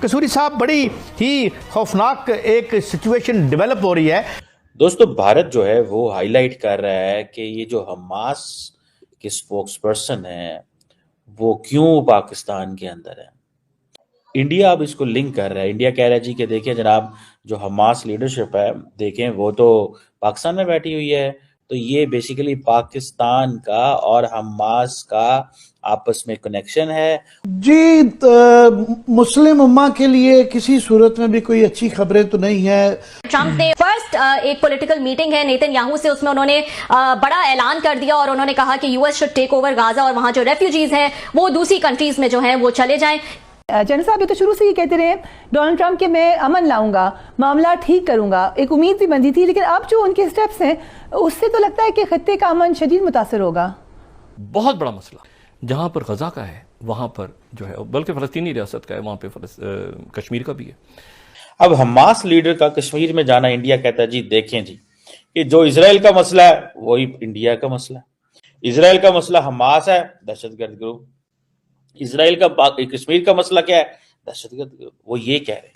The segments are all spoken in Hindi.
कसूरी साहब, बड़ी ही खौफनाक एक सिचुएशन डेवलप हो रही है। दोस्तों, भारत जो है वो हाईलाइट कर रहा है कि ये जो हमास के स्पोक्स पर्सन है वो क्यों पाकिस्तान के अंदर है। इंडिया अब इसको लिंक कर रहा है। इंडिया कह रहा है जी कि देखिए जनाब, जो हमास लीडरशिप है देखें वो तो पाकिस्तान में बैठी हुई है, तो ये बेसिकली पाकिस्तान का और हमास का आपस में कनेक्शन है। जी, मुस्लिम उम्मा के लिए किसी सूरत में भी कोई अच्छी खबरें तो नहीं है। ट्रंप ने फर्स्ट एक पॉलिटिकल मीटिंग है नेतन्याहू से, उसमें उन्होंने बड़ा ऐलान कर दिया और उन्होंने कहा कि US should take over Gaza और वहां जो रेफ्यूजीज हैं वो दूसरी कंट्रीज में जो हैं वो चले जाएं। जनरल साहब ये तो शुरू से ही कहते रहे डोनाल्ड ट्रंप के मैं अमन लाऊंगा, मामला ठीक करूंगा, एक उम्मीद भी बनती थी, लेकिन अब जो उनके स्टेप्स हैं उससे तो लगता है कि खत्ते का अमन शदीद मुतासर होगा। बहुत बड़ा मसला जहां पर गजा का है वहां पर जो है, बल्कि फ़लस्तीनी रियासत का है, वहां पे कश्मीर का भी है। अब हमास लीडर का कश्मीर में जाना, इंडिया कहता है जी देखें जी कि जो इजराइल का मसला है वही इंडिया का मसला है। इजराइल का मसला हमास है, दहशतगर्द ग्रुप। इजराइल का कश्मीर का मसला क्या है? दहशतगर्द ग्रुप। वो ये कह रहे हैं।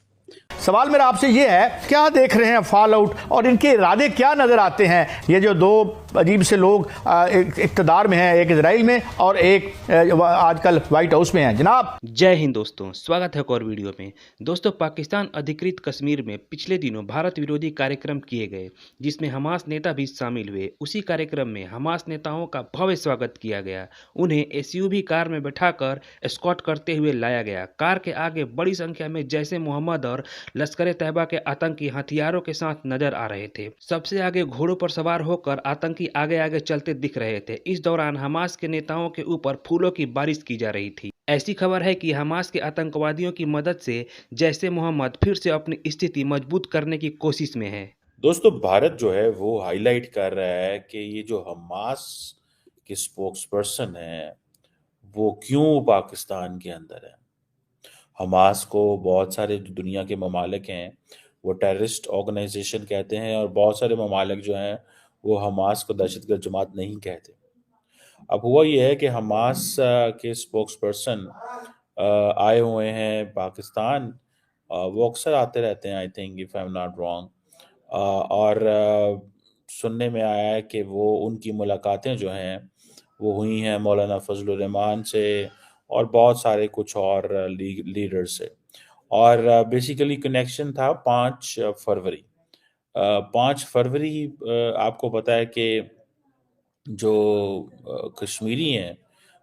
सवाल मेरा आपसे ये है, क्या देख रहे हैं फॉल आउट और इनके इरादे क्या नजर आते हैं? ये जो दो अजीब से लोग एक इक़्तिदार में हैं, एक इजराइल में और एक आजकल व्हाइट हाउस में हैं। जनाब जय हिंद दोस्तों, स्वागत है एक और वीडियो में। दोस्तों, पाकिस्तान अधिकृत कश्मीर में पिछले दिनों भारत विरोधी कार्यक्रम किए गए जिसमें हमास नेता भी शामिल हुए। उसी कार्यक्रम में हमास नेताओं का भव्य स्वागत किया गया। उन्हें एसयूवी कार में बैठाकर एस्कॉर्ट करते हुए लाया गया। कार के आगे बड़ी संख्या में जैसे मोहम्मद और लश्कर तैयबा के आतंकी हथियारों के साथ नजर आ रहे थे। सबसे आगे घोड़ों पर सवार होकर आतंकी आगे आगे चलते दिख रहे थे। इस दौरान हमास के नेताओं के ऊपर फूलों की बारिश की जा रही थी। ऐसी खबर है कि हमास के आतंकवादियों की मदद से जैसे मोहम्मद फिर से अपनी स्थिति मजबूत करने की कोशिश में है। दोस्तों, भारत जो है वो हाईलाइट कर रहा है कि ये जो हमास के स्पोक्स पर्सन है वो क्यों पाकिस्तान के अंदर है। हमास को बहुत सारे जो दुनिया के ममालिक हैं वो टेररिस्ट ऑर्गेनाइजेशन कहते हैं, और बहुत सारे ममालिक जो हैं वो हमास को दहशतगर्द जमात नहीं कहते। अब हुआ ये है कि हमास के स्पोक्स पर्सन आए हुए हैं पाकिस्तान। वो अक्सर आते रहते हैं, I think if I am not wrong. और सुनने में आया है कि वो उनकी मुलाकातें जो हैं वो हुई हैं मौलाना फजलुर रहमान से और बहुत सारे कुछ और लीडर से। और बेसिकली कनेक्शन था 5 फरवरी। 5 फरवरी आपको पता है कि जो कश्मीरी हैं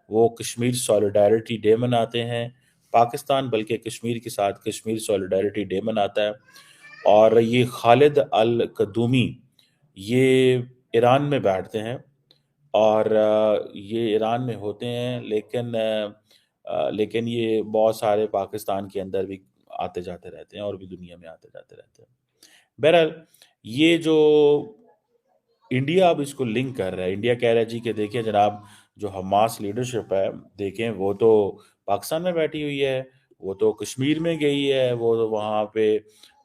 वो कश्मीर सॉलिडारिटी डे मनाते हैं। पाकिस्तान बल्कि कश्मीर के साथ कश्मीर सॉलिडारिटी डे मनाता है। और ये खालिद अल कदूमी ये ईरान में बैठते हैं और ये ईरान में होते हैं, लेकिन ये बहुत सारे पाकिस्तान के अंदर भी आते जाते रहते हैं और भी दुनिया में आते जाते रहते हैं। बहरहाल, ये जो इंडिया अब इसको लिंक कर रहा है। इंडिया कह रहा है जी कि देखिए जनाब, जो हमास लीडरशिप है देखें वो तो पाकिस्तान में बैठी हुई है, वो तो कश्मीर में गई है, वो तो वहाँ पे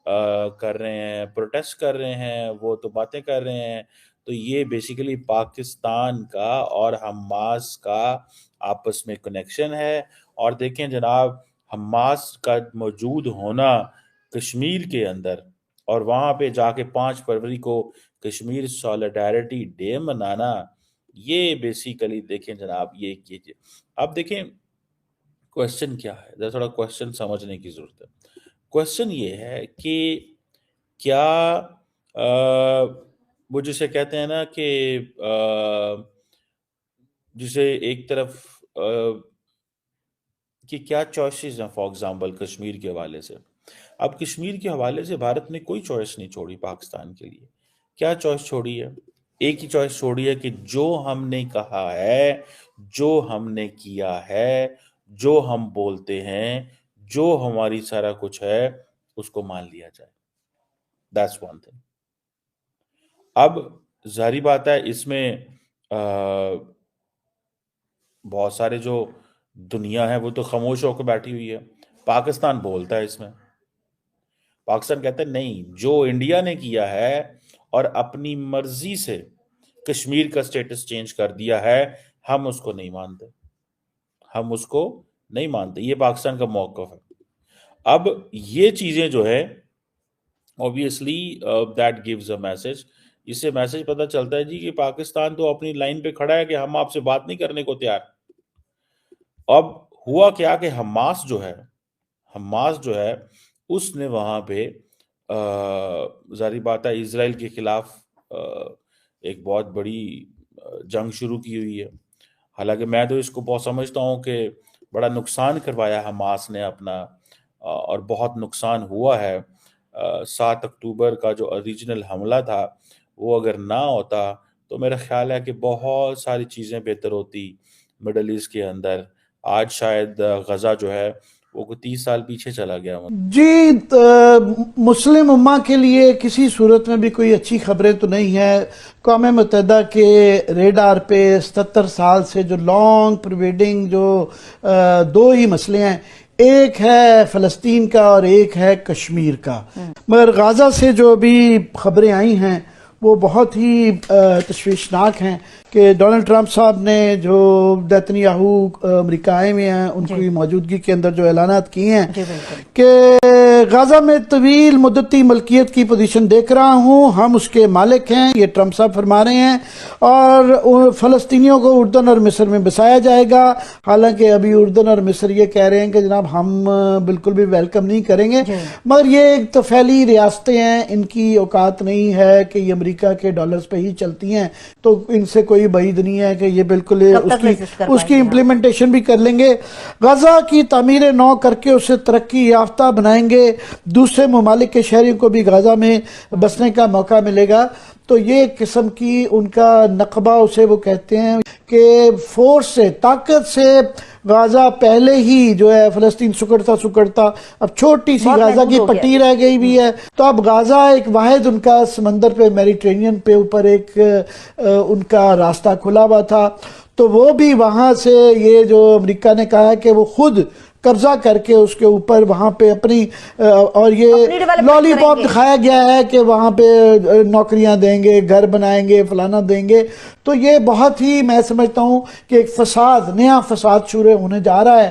कर रहे हैं, प्रोटेस्ट कर रहे हैं, वो तो बातें कर रहे हैं। तो ये बेसिकली पाकिस्तान का और हमास का आपस में कनेक्शन है। और देखें जनाब, हमास का मौजूद होना कश्मीर के अंदर और वहाँ पे जाके 5 फरवरी को कश्मीर सॉलिडारिटी डे मनाना, ये बेसिकली देखें जनाब, ये कीजिए। अब देखें क्वेश्चन क्या है, जरा थोड़ा क्वेश्चन समझने की जरूरत है। क्वेश्चन ये है कि क्या वो जिसे कहते हैं ना कि जिसे एक तरफ कि क्या चॉइसेस हैं फॉर एग्जांपल कश्मीर के हवाले से। अब कश्मीर के हवाले से भारत ने कोई चॉइस नहीं छोड़ी पाकिस्तान के लिए। क्या चॉइस छोड़ी है? एक ही चॉइस छोड़ी है कि जो हमने कहा है, जो हमने किया है, जो हम बोलते हैं, जो हमारी सारा कुछ है, उसको मान लिया जाए। That's one thing. अब जाहिर बात है इसमें बहुत सारे जो दुनिया है वो तो खामोश होकर बैठी हुई है। पाकिस्तान बोलता है इसमें। पाकिस्तान कहता है नहीं, जो इंडिया ने किया है और अपनी मर्जी से कश्मीर का स्टेटस चेंज कर दिया है, हम उसको नहीं मानते, हम उसको नहीं मानते। ये पाकिस्तान का मौक़िफ़ है। अब ये चीजें जो है obviously that gives a message. इससे मैसेज पता चलता है जी कि पाकिस्तान तो अपनी लाइन पे खड़ा है कि हम आपसे बात नहीं करने को तैयार। अब हुआ क्या कि हमास जो है उसने वहां पे जारी बात है इजराइल के खिलाफ एक बहुत बड़ी जंग शुरू की हुई है। हालांकि मैं तो इसको बहुत समझता हूँ कि बड़ा नुकसान करवाया हमास ने अपना, और बहुत नुकसान हुआ है। 7 अक्टूबर का जो ओरिजिनल हमला था वो अगर ना होता तो मेरा ख्याल है कि बहुत सारी चीज़ें बेहतर होती मिडल ईस्ट के अंदर। आज शायद गजा जो है वो 30 साल पीछे चला गया। जी, मुस्लिम उम्मा के लिए किसी सूरत में भी कोई अच्छी खबरें तो नहीं है। क़ौम मुत्तहिदा के रेडार पे 77 साल से जो लॉन्ग प्रिवेडिंग जो दो ही मसले हैं, एक है फ़लस्तीन का और एक है कश्मीर का। मगर गाज़ा से जो अभी खबरें आई हैं वो बहुत ही तशवीशनाक हैं कि डोनाल्ड ट्रंप साहब ने जो नेतन्याहू अमेरिकाएं में हैं उनकी मौजूदगी के अंदर जो ऐलानात किए हैं कि गाजा में तवील मुद्दती मलकियत की पोजीशन देख रहा हूं, हम उसके मालिक हैं, ये ट्रंप साहब फरमा रहे हैं, और फ़लस्तीनियों को उर्दन और मिस्र में बसाया जाएगा। हालांकि अभी उर्दन और मिस्र ये कह रहे हैं कि जनाब हम बिल्कुल भी वेलकम नहीं करेंगे, मगर ये एक तो फैली रियासतें हैं, इनकी औकात नहीं है कि ये अमेरिका के डॉलर्स पे ही चलती हैं, तो इनसे कोई बईद नहीं है कि ये बिल्कुल उसकी इम्प्लीमेंटेशन भी कर लेंगे। गाजा की तामीर नौ करके उसे तरक्की याफ्ता बनाएंगे, दूसरे ममालिक के शहरियों को भी गाजा में बसने का मौका मिलेगा। तो ये किस्म की उनका नकबा उसे वो कहते हैं कि फोर्स से, ताकत से गाजा पहले ही जो है फ़लस्तीन सुकड़ता अब छोटी सी गाजा की पट्टी रह गई भी है। तो अब गाजा एक वाहिद उनका समंदर पे, मेडिटेरेनियन पे ऊपर एक उनका रास्ता खुला हुआ था, तो वो भी वहां से ये जो अमेरिका ने कहा है कि वो खुद कब्जा करके उसके ऊपर वहां पे अपनी और ये लॉलीपॉप दिखाया गया है कि वहां पे नौकरियां देंगे, घर बनाएंगे, फलाना देंगे। तो ये बहुत ही, मैं समझता हूं कि एक फसाद, नया फसाद शुरू होने जा रहा है।